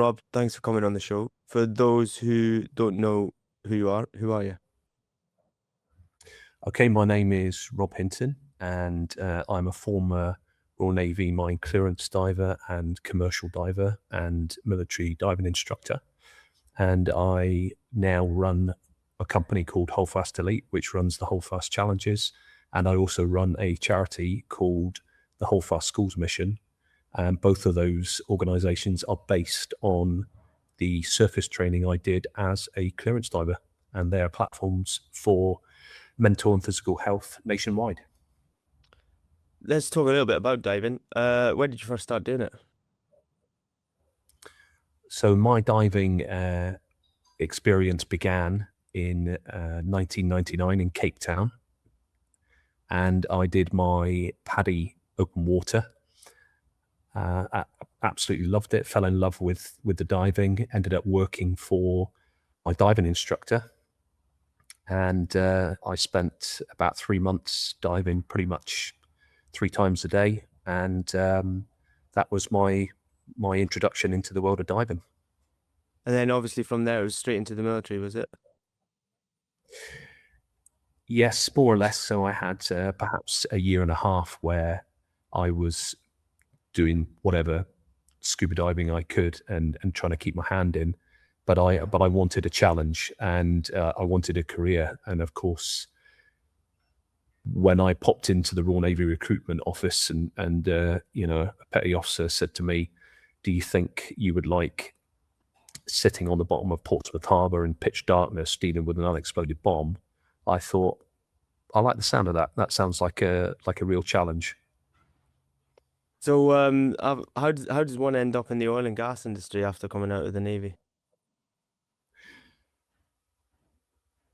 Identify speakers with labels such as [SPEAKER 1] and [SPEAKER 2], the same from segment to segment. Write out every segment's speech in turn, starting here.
[SPEAKER 1] Rob, thanks for coming on the show. For those who don't know who are you?
[SPEAKER 2] Okay, my name is Rob Hinton, and I'm a former Royal Navy mine clearance diver and commercial diver and military diving instructor. And I now run a company called HoldFast Elite, which runs the HoldFast Challenges. And I also run a charity called the HoldFast Schools Mission. And both of those organizations are based on the surface training I did as a clearance diver. And they are platforms for mental and physical health nationwide.
[SPEAKER 1] Let's talk a little bit about diving. When did you first start doing it?
[SPEAKER 2] So my diving experience began in 1999 in Cape Town, and I did my PADI open water. Absolutely loved it, fell in love with the diving, ended up working for my diving instructor, and I spent about 3 months diving pretty much 3 times a day, and that was my introduction into the world of diving.
[SPEAKER 1] And then obviously from there it was straight into the military, was it?
[SPEAKER 2] Yes, more or less. So I had perhaps a year and a half where I was doing whatever scuba diving I could and trying to keep my hand in. But I wanted a challenge, and I wanted a career. And of course, when I popped into the Royal Navy recruitment office and you know, a petty officer said to me, "Do you think you would like sitting on the bottom of Portsmouth Harbour in pitch darkness dealing with an unexploded bomb?" I thought, I like the sound of that. That sounds like a real challenge.
[SPEAKER 1] So how does one end up in the oil and gas industry after coming out of the Navy?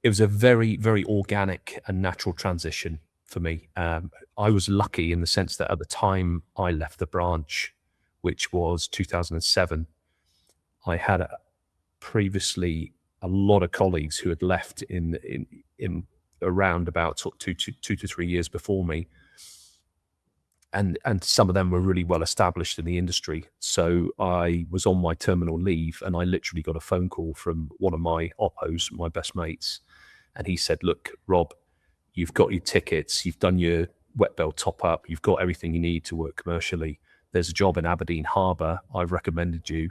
[SPEAKER 2] It was a very, very organic and natural transition for me. I was lucky in the sense that at the time I left the branch, which was 2007, I had previously a lot of colleagues who had left in around about sort of two to 3 years before me. And some of them were really well established in the industry. So I was on my terminal leave, and I literally got a phone call from one of my oppos, my best mates. And he said, "Look, Rob, you've got your tickets, you've done your wet belt top up, you've got everything you need to work commercially. There's a job in Aberdeen Harbour. I've recommended you.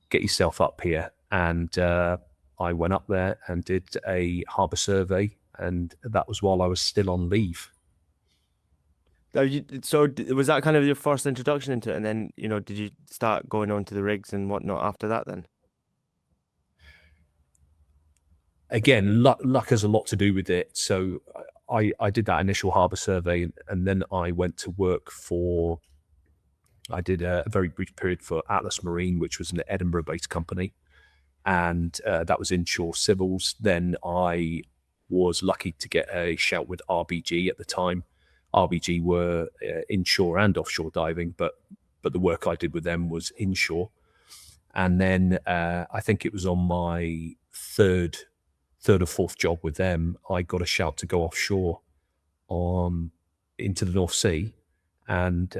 [SPEAKER 2] Get yourself up here." And I went up there and did a harbour survey, and that was while I was still on leave.
[SPEAKER 1] So was that kind of your first introduction into it? And then, you know, did you start going on to the rigs and whatnot after that then?
[SPEAKER 2] Again, luck has a lot to do with it. So I did that initial harbour survey, and then I went to work for, I did a very brief period for Atlas Marine, which was an Edinburgh-based company, and that was inshore civils. Then I was lucky to get a shout with RBG at the time. RBG were inshore and offshore diving, but the work I did with them was inshore. And then I think it was on my third or fourth job with them, I got a shout to go offshore into the North Sea. And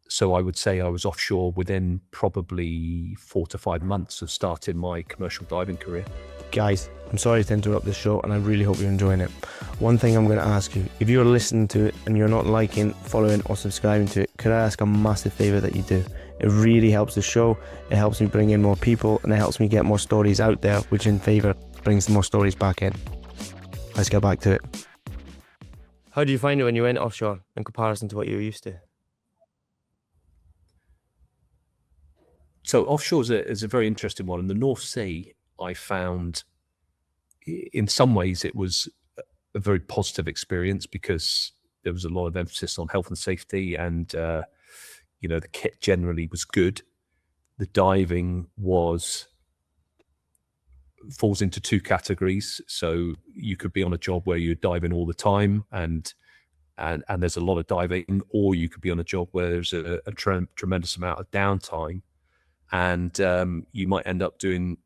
[SPEAKER 2] so I would say I was offshore within probably 4 to 5 months of starting my commercial diving career.
[SPEAKER 1] Guys, I'm sorry to interrupt this show, and I really hope you're enjoying it. One thing I'm going to ask you, if you're listening to it and you're not liking, following or subscribing to it, could I ask a massive favour that you do? It really helps the show, it helps me bring in more people, and it helps me get more stories out there, which in favour brings more stories back in. Let's get back to it. How do you find it when you went offshore in comparison to what you were used to?
[SPEAKER 2] So offshore is a very interesting one. In the North Sea, I found in some ways it was a very positive experience because there was a lot of emphasis on health and safety, and you know, the kit generally was good. The diving falls into 2 categories. So you could be on a job where you're diving all the time and there's a lot of diving, or you could be on a job where there's a tremendous amount of downtime, and you might end up doing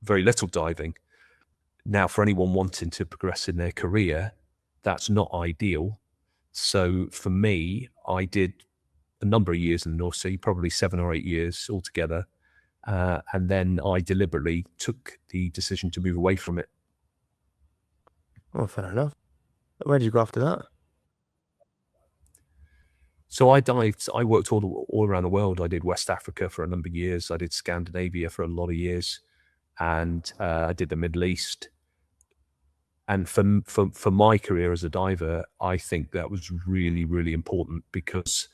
[SPEAKER 2] very little diving. Now, for anyone wanting to progress in their career, that's not ideal. So for me, I did a number of years in the North Sea, probably 7 or 8 years altogether. And then I deliberately took the decision to move away from it.
[SPEAKER 1] Oh, fair enough. Where did you go after that?
[SPEAKER 2] So I worked all around the world. I did West Africa for a number of years. I did Scandinavia for a lot of years, and I did the Middle East. And for my career as a diver, I think that was really, really important, because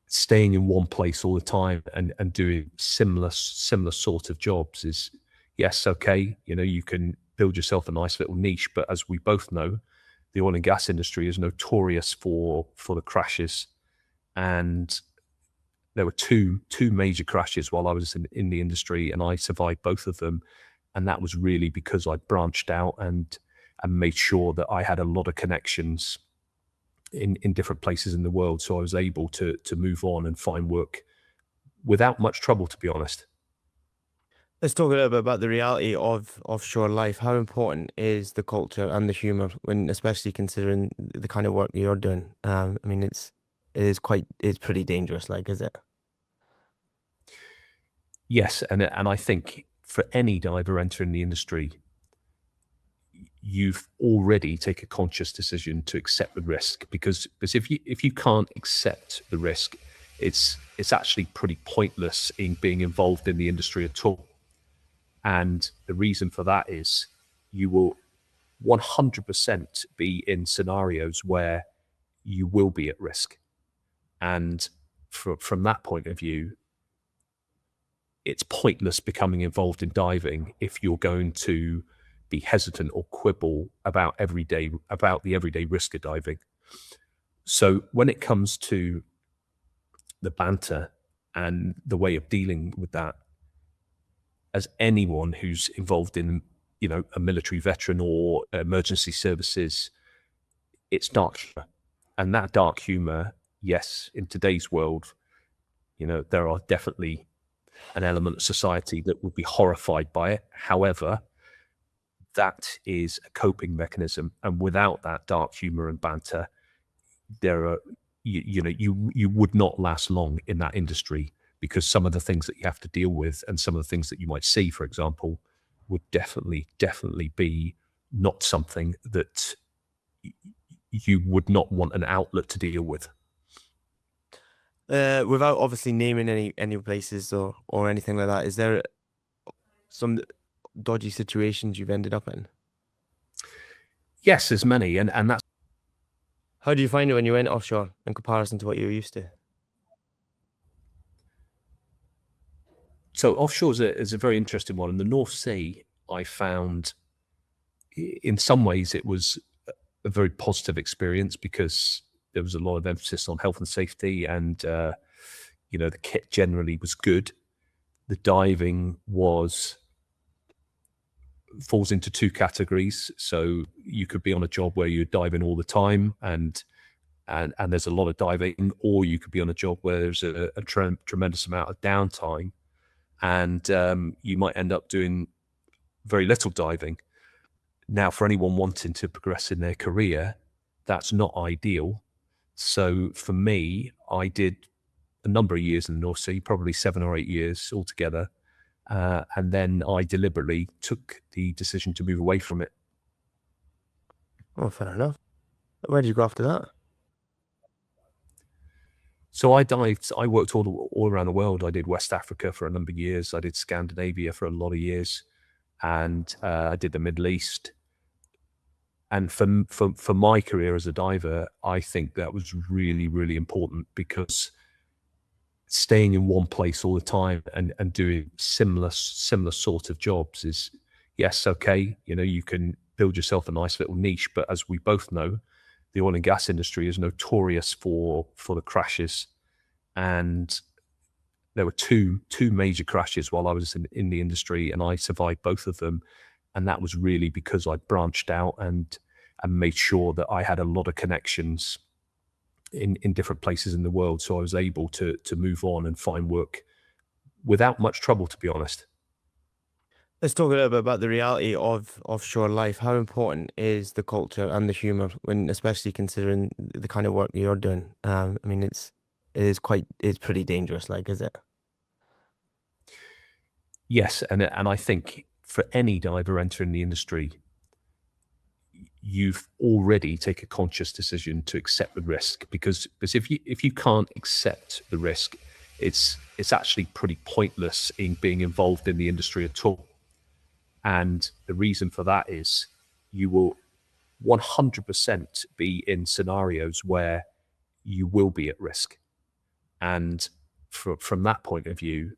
[SPEAKER 2] staying in one place all the time and doing similar sort of jobs is, yes, okay, you can build yourself a nice little niche, but as we both know, the oil and gas industry is notorious for the crashes. And there were two major crashes while I was in the industry, and I survived both of them. And that was really because I branched out and made sure that I had a lot of connections in different places in the world. So I was able to move on and find work without much trouble, to be honest.
[SPEAKER 1] Let's talk a little bit about the reality of offshore life. How important is the culture and the humor when, especially considering the kind of work you're doing? I mean, it's pretty dangerous, like, is it?
[SPEAKER 2] Yes, and I think for any diver entering the industry, you've already taken a conscious decision to accept the risk, because if you can't accept the risk, it's actually pretty pointless in being involved in the industry at all. And the reason for that is you will 100% be in scenarios where you will be at risk. And from that point of view, it's pointless becoming involved in diving if you're going to be hesitant or quibble about the everyday risk of diving. So when it comes to the banter and the way of dealing with that, as anyone who's involved in, a military veteran or emergency services, it's dark humor. And that dark humor, yes, in today's world, there are definitely an element of society that would be horrified by it. However, that is a coping mechanism, and without that dark humor and banter, you would not last long in that industry, because some of the things that you have to deal with and some of the things that you might see, for example, would definitely be not something that you would not want an outlet to deal with.
[SPEAKER 1] Without obviously naming any places or anything like that, is there some dodgy situations you've ended up in?
[SPEAKER 2] Yes, there's many, and that's
[SPEAKER 1] How do you find it when you went offshore in comparison to what you were used to?
[SPEAKER 2] so offshore is a very interesting one. In the North Sea, I found in some ways it was a very positive experience, because there was a lot of emphasis on health and safety, and the kit generally was good. The diving falls into two categories. So you could be on a job where you're diving all the time, and there's a lot of diving, or you could be on a job where there's a tremendous amount of downtime, and you might end up doing very little diving. Now, for anyone wanting to progress in their career, that's not ideal. So for me, I did a number of years in the North Sea, probably 7 or 8 years altogether. And then I deliberately took the decision to move away from it.
[SPEAKER 1] Oh, fair enough. Where did you go after that?
[SPEAKER 2] So I worked all around the world. I did West Africa for a number of years. I did Scandinavia for a lot of years, and I did the Middle East. And for my career as a diver, I think that was really, really important, because staying in one place all the time and doing similar sort of jobs is, yes, okay, you can build yourself a nice little niche, but as we both know, the oil and gas industry is notorious for the crashes. And there were two major crashes while I was in the industry, and I survived both of them. And that was really because I branched out and made sure that I had a lot of connections in different places in the world. So I was able to move on and find work without much trouble, to be honest.
[SPEAKER 1] Let's talk a little bit about the reality of offshore life. How important is the culture and the humor when, especially considering the kind of work you're doing? I mean, it's pretty dangerous, like, is it?
[SPEAKER 2] Yes, and I think for any diver entering the industry, you've already taken a conscious decision to accept the risk, because if you can't accept the risk, it's actually pretty pointless in being involved in the industry at all. And the reason for that is you will 100% be in scenarios where you will be at risk. And from that point of view,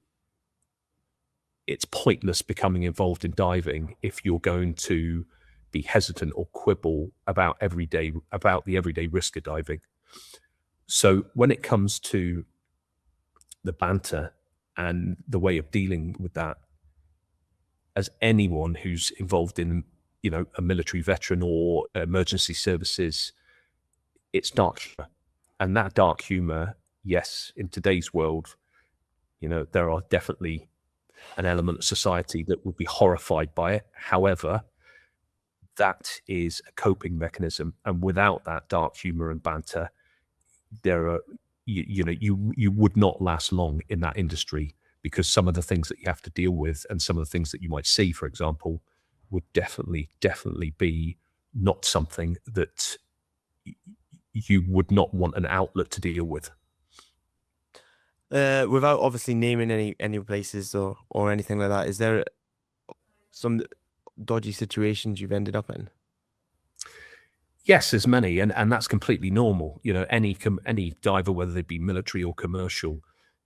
[SPEAKER 2] it's pointless becoming involved in diving if you're going to be hesitant or quibble about the everyday risk of diving. So when it comes to the banter and the way of dealing with that, as anyone who's involved in, a military veteran or emergency services, it's dark humor. And that dark humor, yes, in today's world, there are definitely an element of society that would be horrified by it. However, that is a coping mechanism, and without that dark humor and banter, you would not last long in that industry, because some of the things that you have to deal with and some of the things that you might see, for example, would definitely be not something that you would not want an outlet to deal with.
[SPEAKER 1] Without obviously naming any places or anything like that, is there some dodgy situations you've ended up in?
[SPEAKER 2] Yes, there's many, and that's completely normal. Any diver, whether they be military or commercial,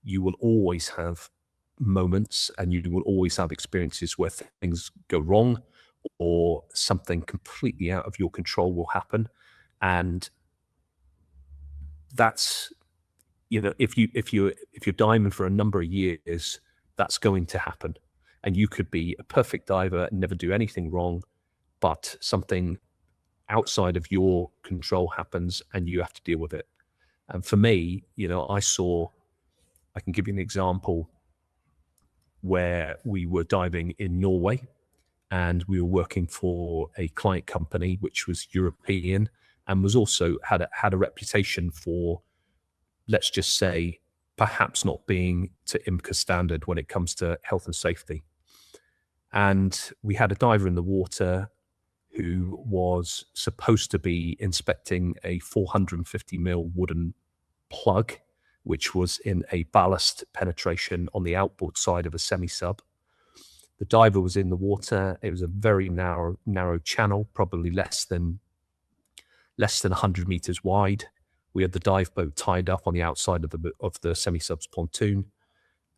[SPEAKER 2] you will always have moments, and you will always have experiences where things go wrong, or something completely out of your control will happen, and that's if you're diving for a number of years, that's going to happen, and you could be a perfect diver and never do anything wrong, but something outside of your control happens and you have to deal with it. And for me, I can give you an example where we were diving in Norway and we were working for a client company which was European and was also had a reputation for, let's just say, perhaps not being to IMCA standard when it comes to health and safety. And we had a diver in the water who was supposed to be inspecting a 450 mil wooden plug, which was in a ballast penetration on the outboard side of a semi-sub. The diver was in the water. It was a very narrow channel, probably less than 100 meters wide. We had the dive boat tied up on the outside of the semi-sub's pontoon,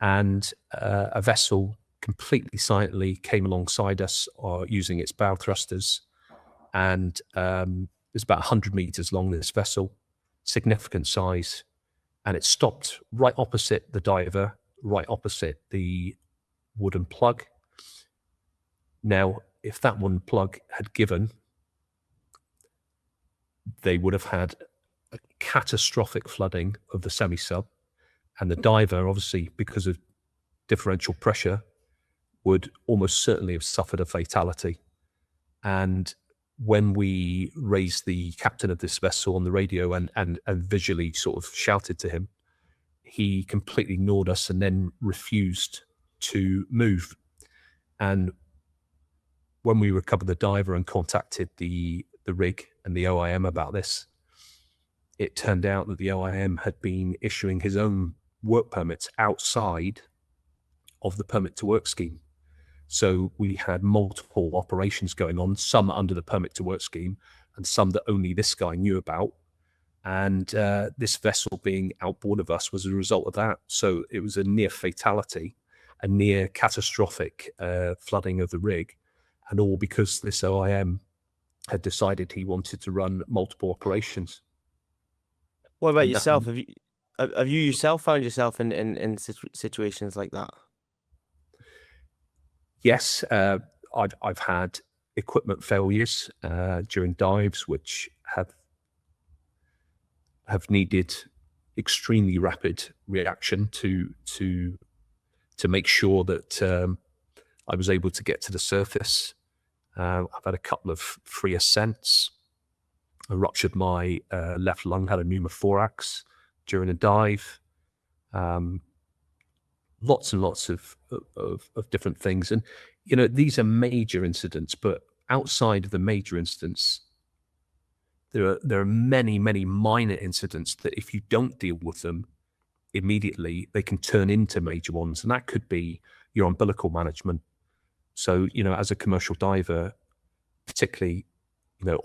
[SPEAKER 2] and a vessel completely silently came alongside us using its bow thrusters. And it's about 100 meters long, this vessel, significant size. And it stopped right opposite the diver, right opposite the wooden plug. Now, if that wooden plug had given, they would have had a catastrophic flooding of the semi-sub. And the diver, obviously, because of differential pressure, would almost certainly have suffered a fatality. And when we raised the captain of this vessel on the radio and visually sort of shouted to him, he completely ignored us and then refused to move. And when we recovered the diver and contacted the rig and the OIM about this, it turned out that the OIM had been issuing his own work permits outside of the permit to work scheme. So we had multiple operations going on, some under the permit to work scheme and some that only this guy knew about. And this vessel being outboard of us was a result of that. So it was a near fatality, a near catastrophic flooding of the rig, and all because this OIM had decided he wanted to run multiple operations.
[SPEAKER 1] What about yourself? Have you yourself found yourself in situations like that?
[SPEAKER 2] Yes, I've had equipment failures during dives, which have needed extremely rapid reaction to make sure that I was able to get to the surface. I've had a couple of free ascents. I ruptured my left lung, had a pneumothorax during a dive. lots and lots of different things. And, these are major incidents, but outside of the major incidents, there are many, many minor incidents that if you don't deal with them immediately, they can turn into major ones. And that could be your umbilical management. So, as a commercial diver, particularly,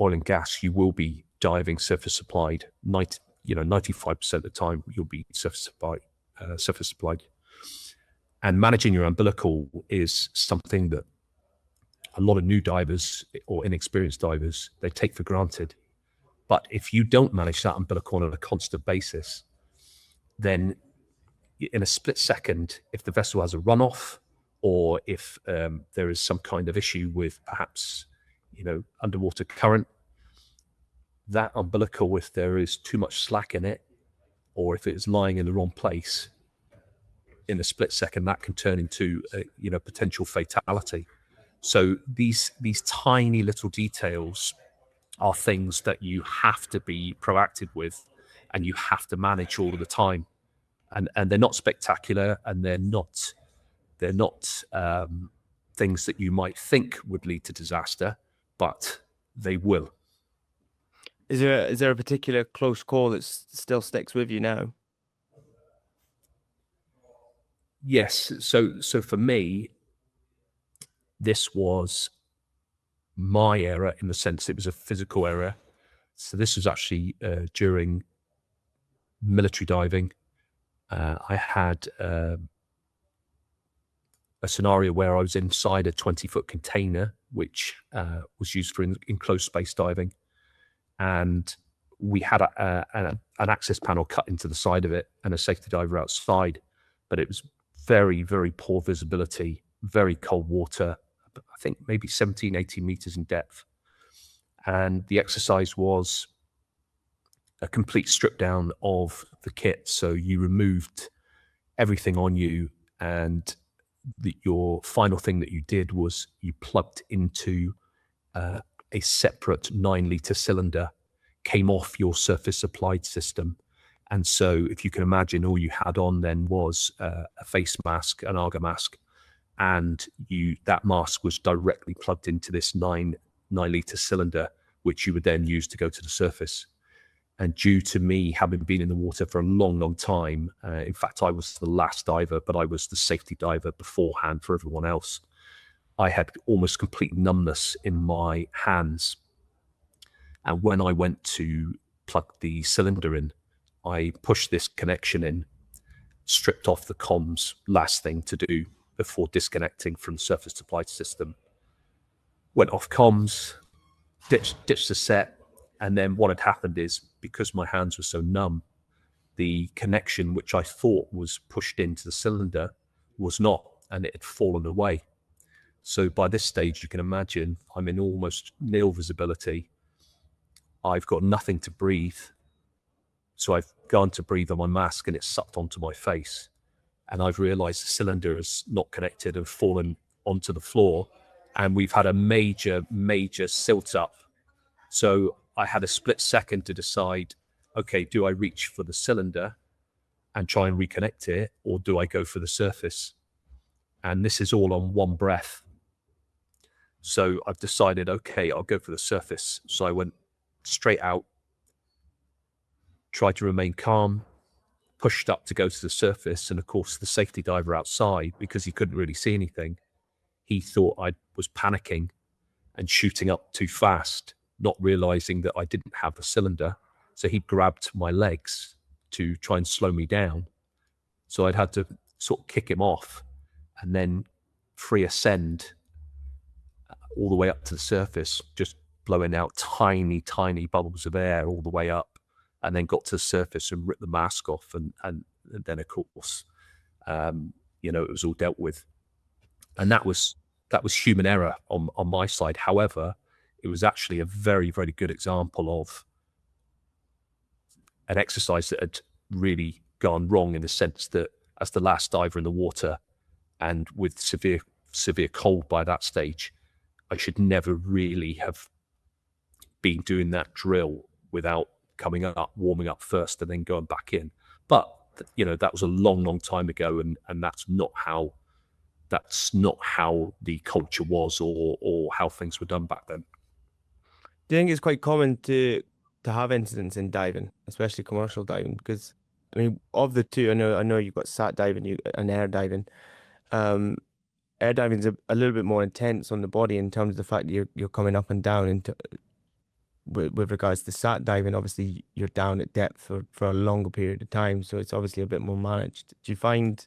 [SPEAKER 2] oil and gas, you will be diving surface supplied. 95% of the time you'll be surface supplied. And managing your umbilical is something that a lot of new divers or inexperienced divers, they take for granted. But if you don't manage that umbilical on a constant basis, then in a split second, if the vessel has a runoff, or if there is some kind of issue with perhaps, underwater current, that umbilical, if there is too much slack in it, or if it is lying in the wrong place, in a split second, that can turn into a potential fatality. So these tiny little details are things that you have to be proactive with, and you have to manage all of the time. And they're not spectacular, and they're not things that you might think would lead to disaster, but they will.
[SPEAKER 1] Is there a particular close call that still sticks with you now?
[SPEAKER 2] Yes. So for me, this was my error in the sense it was a physical error. So this was actually during military diving. I had a scenario where I was inside a 20-foot container, which was used for enclosed space diving. And we had an access panel cut into the side of it and a safety diver outside. But it was very, very poor visibility, very cold water, I think maybe 17, 18 meters in depth. And the exercise was a complete strip down of the kit. So you removed everything on you, and your final thing that you did was you plugged into a separate 9-liter cylinder, came off your surface supplied system. And so if you can imagine, all you had on then was a face mask, an Arga mask, and that mask was directly plugged into this 9-liter cylinder, which you would then use to go to the surface. And due to me having been in the water for a long, long time, in fact, I was the last diver, but I was the safety diver beforehand for everyone else. I had almost complete numbness in my hands. And when I went to plug the cylinder in, I pushed this connection in, stripped off the comms, last thing to do before disconnecting from the surface supplied system. Went off comms, ditched the set, and then what had happened is, because my hands were so numb, the connection which I thought was pushed into the cylinder was not, and it had fallen away. So by this stage, you can imagine I'm in almost nil visibility. I've got nothing to breathe. So I've gone to breathe on my mask and it's sucked onto my face. And I've realized the cylinder is not connected and fallen onto the floor. And we've had a major, major silt up. So I had a split second to decide, okay, do I reach for the cylinder and try and reconnect it, or do I go for the surface? And this is all on one breath. So I've decided, okay, I'll go for the surface. So I went straight out, tried to remain calm, pushed up to go to the surface. And of course, the safety diver outside, because he couldn't really see anything, he thought I was panicking and shooting up too fast, not realizing that I didn't have a cylinder. So he grabbed my legs to try and slow me down. So I'd had to sort of kick him off and then free ascend all the way up to the surface, just blowing out tiny, tiny bubbles of air all the way up, and then got to the surface and ripped the mask off. And then, of course, it was all dealt with. And that was human error on my side. However, it was actually a very, very good example of an exercise that had really gone wrong, in the sense that as the last diver in the water and with severe cold by that stage, I should never really have been doing that drill without coming up, warming up first and then going back in. But that was a long time ago, and that's not how the culture was, or how things were done back then.
[SPEAKER 1] Do you think it's quite common to have incidents in diving, especially commercial diving? Because I mean, of the two, I know you've got sat diving, and air diving. Um, Air diving's a little bit more intense on the body in terms of the fact that you're coming up and down into with regards to sat diving. Obviously, you're down at depth for a longer period of time, so it's obviously a bit more managed. Do you find,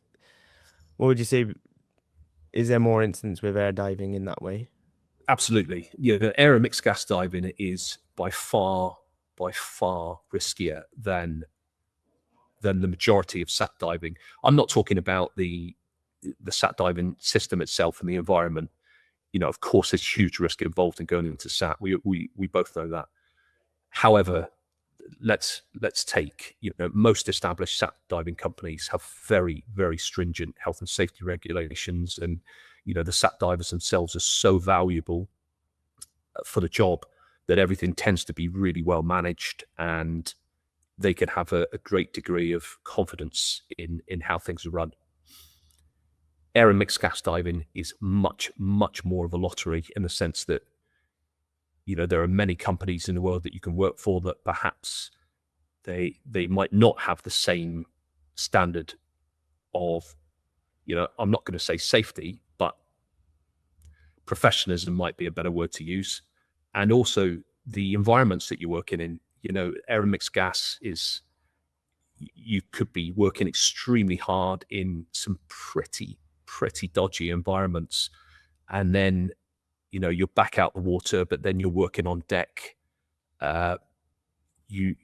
[SPEAKER 1] what would you say, is there more incidents with air diving in that way?
[SPEAKER 2] Absolutely. Yeah, the air and mixed gas diving is by far riskier than the majority of sat diving. I'm not talking about the sat diving system itself and the environment. Of course, there's huge risk involved in going into sat. We both know that. However, let's take, most established sat diving companies have very stringent health and safety regulations, and the sat divers themselves are so valuable for the job that everything tends to be really well managed, and they can have a great degree of confidence in how things are run. Air and mixed gas diving is much more of a lottery, in the sense that there are many companies in the world that you can work for that perhaps they might not have the same standard of, I'm not going to say safety, but professionalism might be a better word to use. And also the environments that you're working in. Air and mixed gas is, you could be working extremely hard in some pretty dodgy environments, and then you're back out the water, but then you're working on deck. You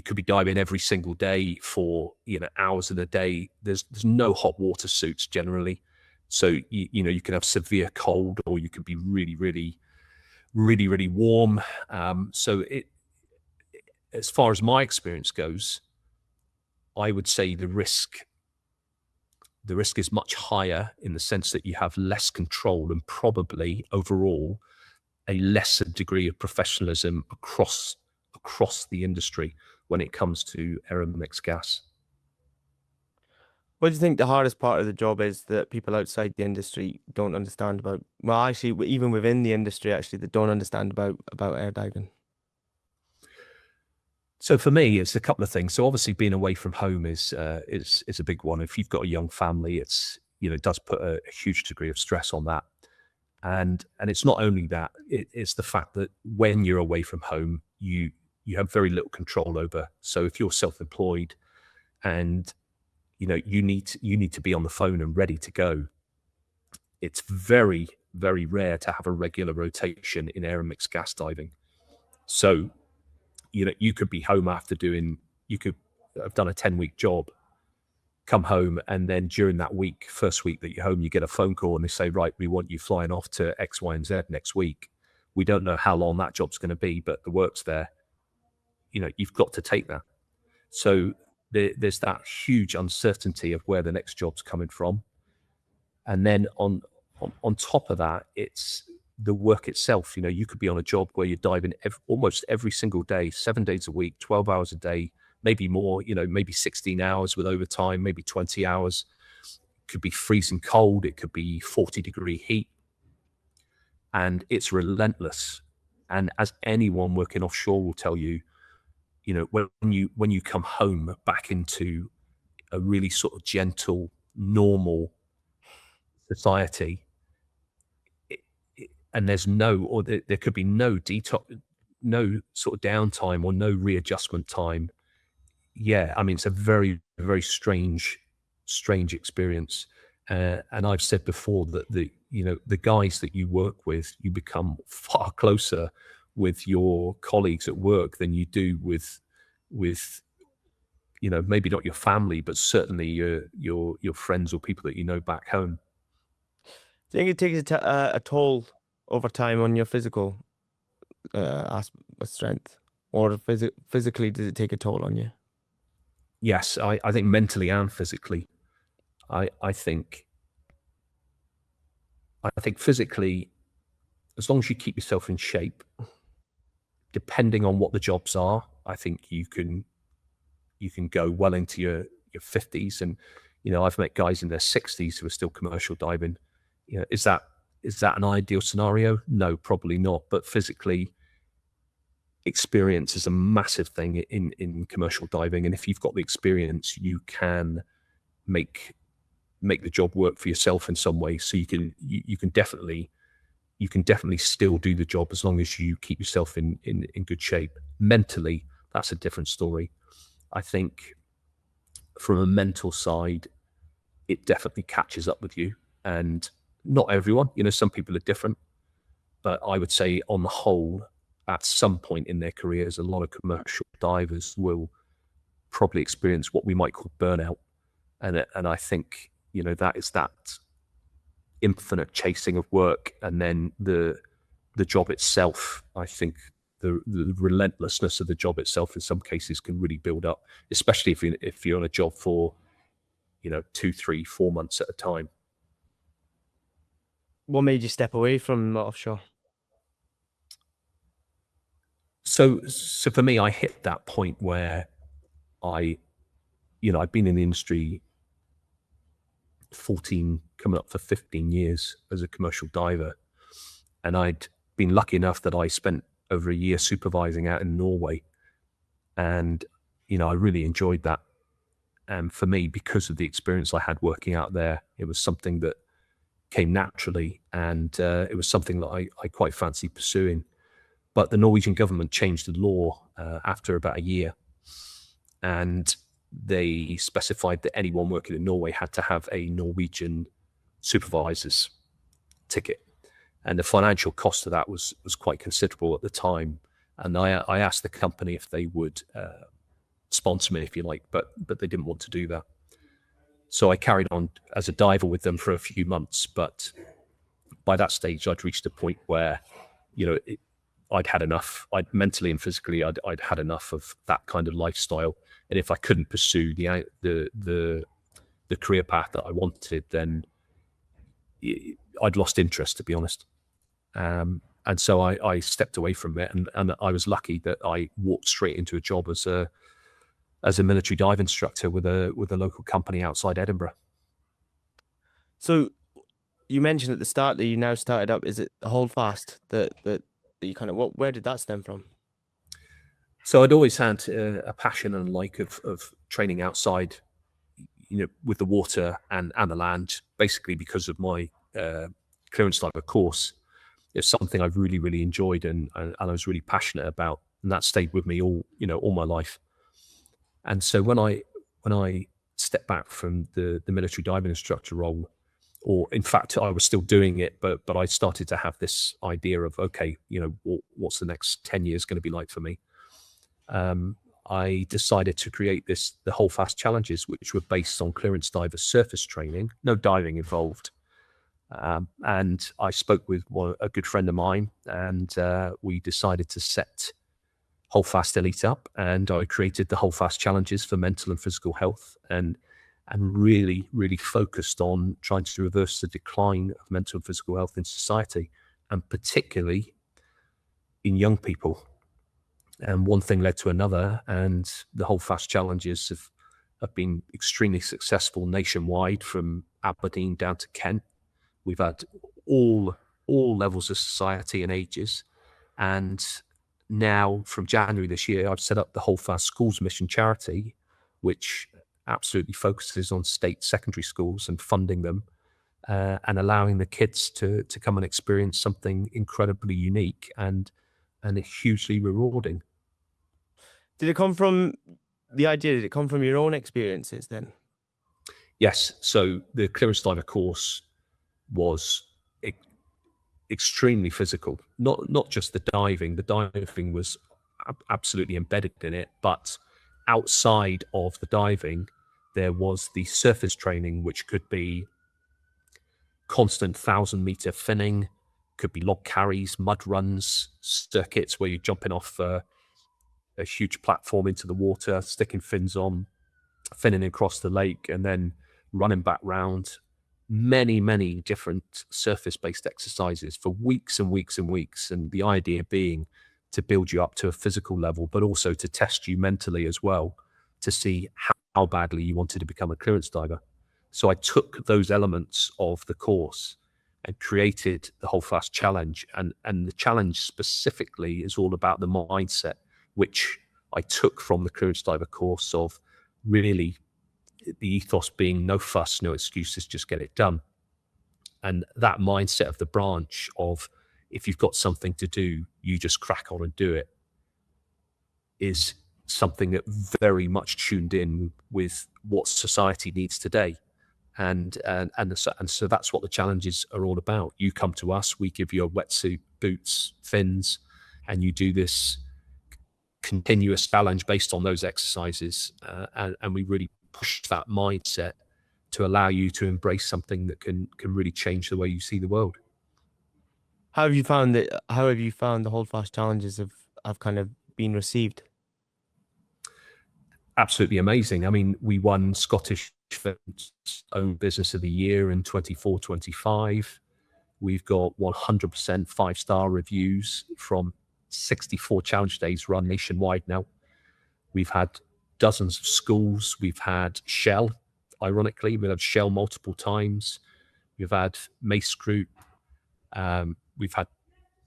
[SPEAKER 2] could be diving every single day for hours in a day. There's no hot water suits generally, so you can have severe cold, or you could be really warm. So as far as my experience goes, I would say the risk is much higher, in the sense that you have less control, and probably overall a lesser degree of professionalism across the industry when it comes to air and mixed gas.
[SPEAKER 1] What do you think the hardest part of the job is that people outside the industry don't understand about? Well, actually, even within the industry, actually, they don't understand about air diving.
[SPEAKER 2] So for me, it's a couple of things. So obviously, being away from home is a big one. If you've got a young family, it does put a huge degree of stress on that. And it's not only that; it's the fact that when you're away from home, you have very little control over. So if you're self-employed, and you need to be on the phone and ready to go, it's very rare to have a regular rotation in air and mixed gas diving. So you could be home after you could have done a 10-week job, come home, and then during that first week that you're home, you get a phone call and they say, right, we want you flying off to X, Y, and Z next week. We don't know how long that job's going to be, but the work's there. You've got to take that. So there's that huge uncertainty of where the next job's coming from. And then on top of that, it's the work itself. You could be on a job where you're diving almost every single day, 7 days a week, 12 hours a day, maybe more, maybe 16 hours with overtime, maybe 20 hours. It could be freezing cold. It could be 40-degree heat. And it's relentless. And as anyone working offshore will tell you, when you come home back into a really sort of gentle, normal society, and there could be no detox, no sort of downtime, or no readjustment time. Yeah, I mean, it's a very strange experience. And I've said before that the guys that you work with, you become far closer with your colleagues at work than you do with maybe not your family, but certainly your friends or people that you know back home.
[SPEAKER 1] Do you think it takes a toll over time on your physical strength, or physically does it take a toll on you?
[SPEAKER 2] Yes, I think mentally and physically. I think physically, as long as you keep yourself in shape, depending on what the jobs are, I think you can go well into your 50s, and I've met guys in their 60s who are still commercial diving. Is that an ideal scenario? No, probably not. But physically, experience is a massive thing in commercial diving, and if you've got the experience, you can make the job work for yourself in some way. So you can definitely still do the job as long as you keep yourself in good shape. Mentally, that's a different story. I think from a mental side, it definitely catches up with you, and not everyone, some people are different, but I would say on the whole, at some point in their careers, a lot of commercial divers will probably experience what we might call burnout. And I think, that is that infinite chasing of work, and then the job itself. I think the relentlessness of the job itself in some cases can really build up, especially if you're on a job for 2, 3, 4 months at a time.
[SPEAKER 1] What made you step away from offshore?
[SPEAKER 2] So for me, I hit that point where I'd been in the industry 14, coming up for 15 years as a commercial diver. And I'd been lucky enough that I spent over a year supervising out in Norway. And, I really enjoyed that. And for me, because of the experience I had working out there, it was something that came naturally, and it was something that I quite fancy pursuing. But the Norwegian government changed the law after about a year, and they specified that anyone working in Norway had to have a Norwegian supervisor's ticket. And the financial cost of that was quite considerable at the time. And I asked the company if they would sponsor me, if you like, but they didn't want to do that. So I carried on as a diver with them for a few months. But by that stage, I'd reached a point where, I'd had enough. I'd mentally and physically, I'd had enough of that kind of lifestyle. And if I couldn't pursue the career path that I wanted, then I'd lost interest, to be honest. And so I stepped away from it, and I was lucky that I walked straight into a job as a military dive instructor with a local company outside Edinburgh.
[SPEAKER 1] So you mentioned at the start that you now started up. Is it the HoldFast that you kind of, where did that stem from?
[SPEAKER 2] So I'd always had a passion and like of training outside, with the water and the land, basically because of my clearance diver course. It's something I've really, really enjoyed and I was really passionate about, and that stayed with me all my life. And so when I stepped back from the military diving instructor role, or in fact, I was still doing it, but I started to have this idea of, okay, what's the next 10 years going to be like for me? I decided to create the HoldFast challenges, which were based on clearance diver surface training, no diving involved. And I spoke with a good friend of mine, and we decided to set HoldFast Elite up, and I created the HoldFast challenges for mental and physical health, and really, really focused on trying to reverse the decline of mental and physical health in society, and particularly in young people. And one thing led to another, and the HoldFast challenges have been extremely successful nationwide, from Aberdeen down to Kent. We've had all levels of society and ages. And now from January this year, I've set up the HoldFast Schools Mission charity, which absolutely focuses on state secondary schools and funding them, and allowing the kids to come and experience something incredibly unique and hugely rewarding.
[SPEAKER 1] Did it come from your own experiences then?
[SPEAKER 2] Yes. So the clearance diver course was extremely physical. Not just the diving. The diving was absolutely embedded in it, but outside of the diving, there was the surface training, which could be constant 1,000-meter finning, could be log carries, mud runs, circuits where you're jumping off a huge platform into the water, sticking fins on, finning across the lake, and then running back round. Many different surface-based exercises for weeks and weeks and weeks. And the idea being to build you up to a physical level, but also to test you mentally as well, to see how how badly you wanted to become a clearance diver. So I took those elements of the course and created the HoldFast challenge. And the challenge specifically is all about the mindset, which I took from the clearance diver course of really the ethos being no fuss, no excuses, just get it done. And that mindset of the branch of, if you've got something to do, you just crack on and do it, is something that very much tuned in with what society needs today. And so that's what the challenges are all about. You come to us, we give you a wetsuit, boots, fins, and you do this continuous challenge based on those exercises. And we really push that mindset to allow you to embrace something that can really change the way you see the world.
[SPEAKER 1] How have you found it? How have you found the HoldFast challenges have kind of been received?
[SPEAKER 2] Absolutely amazing. I mean, we won Scottish Firm's Own Business of the Year in 24-25. We've got 100% 5-star reviews from 64 challenge days run nationwide now. We've had dozens of schools. We've had Shell, ironically. We've had Shell multiple times. We've had Mace Group. We've had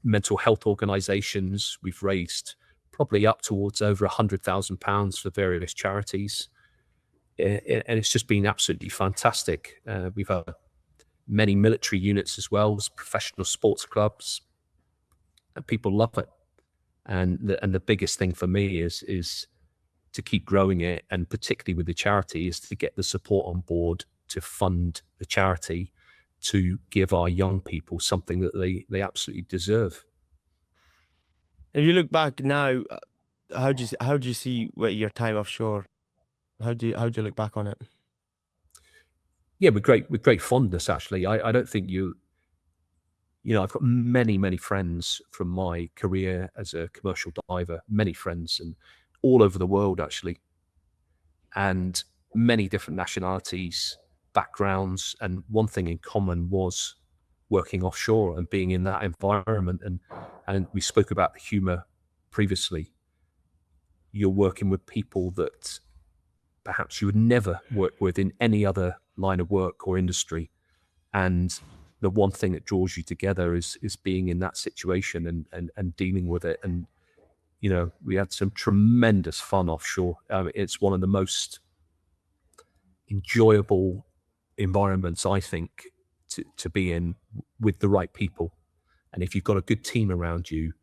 [SPEAKER 2] mental health organisations. We've raised probably up towards over £100,000 for various charities. And it's just been absolutely fantastic. We've had many military units as well as professional sports clubs, and people love it. And the biggest thing for me is to keep growing it, and particularly with the charity, is to get the support on board to fund the charity, to give our young people something that they absolutely deserve.
[SPEAKER 1] If you look back now, how do you see your time offshore? How do you look back on it?
[SPEAKER 2] Yeah, with great fondness, actually. I don't think I've got many friends from my career as a commercial diver, many friends, and all over the world, actually, and many different nationalities, backgrounds. And one thing in common was working offshore and being in that environment. And we spoke about the humour previously. You're working with people that perhaps you would never work with in any other line of work or industry. And the one thing that draws you together is being in that situation and dealing with it. And, we had some tremendous fun offshore. It's one of the most enjoyable environments, I think, to be in with the right people. And if you've got a good team around you,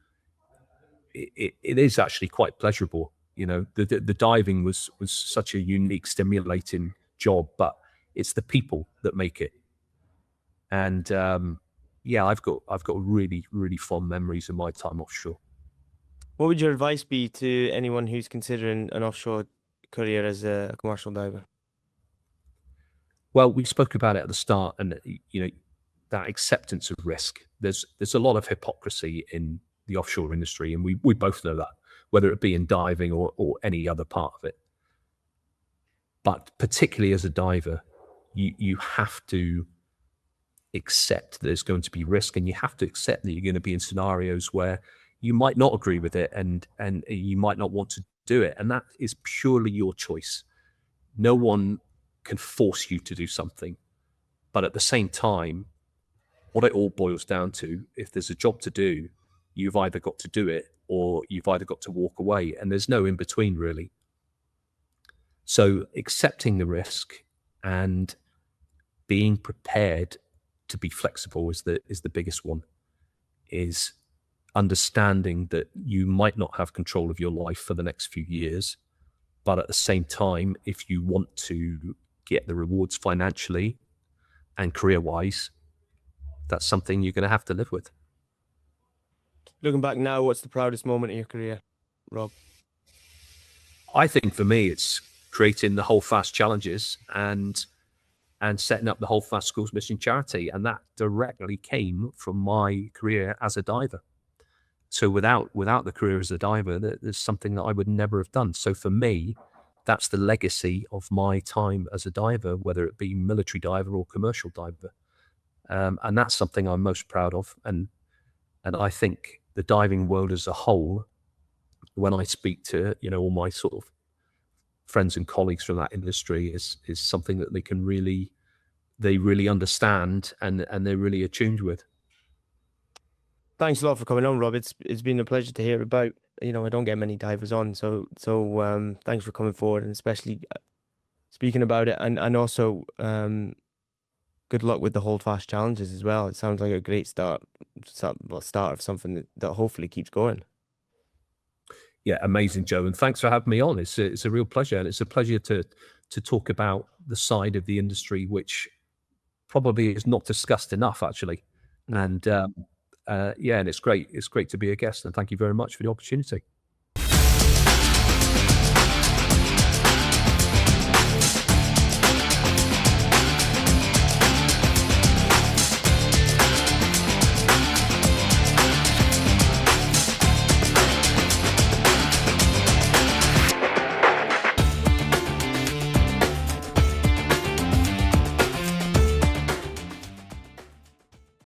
[SPEAKER 2] it is actually quite pleasurable. The diving was such a unique, stimulating job, but it's the people that make it. And I've got really, really fond memories of my time offshore.
[SPEAKER 1] What would your advice be to anyone who's considering an offshore career as a commercial diver?
[SPEAKER 2] Well, we spoke about it at the start, and that acceptance of risk. There's a lot of hypocrisy in the offshore industry, and we both know that, whether it be in diving or any other part of it. But particularly as a diver, you have to accept there's going to be risk, and you have to accept that you're going to be in scenarios where you might not agree with it, and you might not want to do it, and that is purely your choice. No one can force you to do something, but at the same time, what it all boils down to, if there's a job to do, you've either got to do it or you've either got to walk away, and there's no in between, really. So accepting the risk and being prepared to be flexible is the biggest one. Is understanding that you might not have control of your life for the next few years, but at the same time, if you want to get the rewards financially and career-wise, that's something you're going to have to live with.
[SPEAKER 1] Looking back now, what's the proudest moment in your career, Rob?
[SPEAKER 2] I think for me, it's creating the HoldFast challenges and setting up the HoldFast Schools Mission charity, and that directly came from my career as a diver. So without the career as a diver, there's something that I would never have done. So for me, that's the legacy of my time as a diver, whether it be military diver or commercial diver. And that's something I'm most proud of. And I think the diving world as a whole, when I speak to, all my sort of friends and colleagues from that industry is something that they really understand and they're really attuned with.
[SPEAKER 1] Thanks a lot for coming on, Rob. It's been a pleasure to hear about. I don't get many divers on, so thanks for coming forward and especially speaking about it, and also good luck with the HoldFast challenges as well. It sounds like a great start of something that hopefully keeps going.
[SPEAKER 2] Yeah, amazing, Joe, and thanks for having me on. It's a real pleasure, and it's a pleasure to talk about the side of the industry which probably is not discussed enough, actually. And yeah, and it's great. It's great to be a guest, and thank you very much for the opportunity.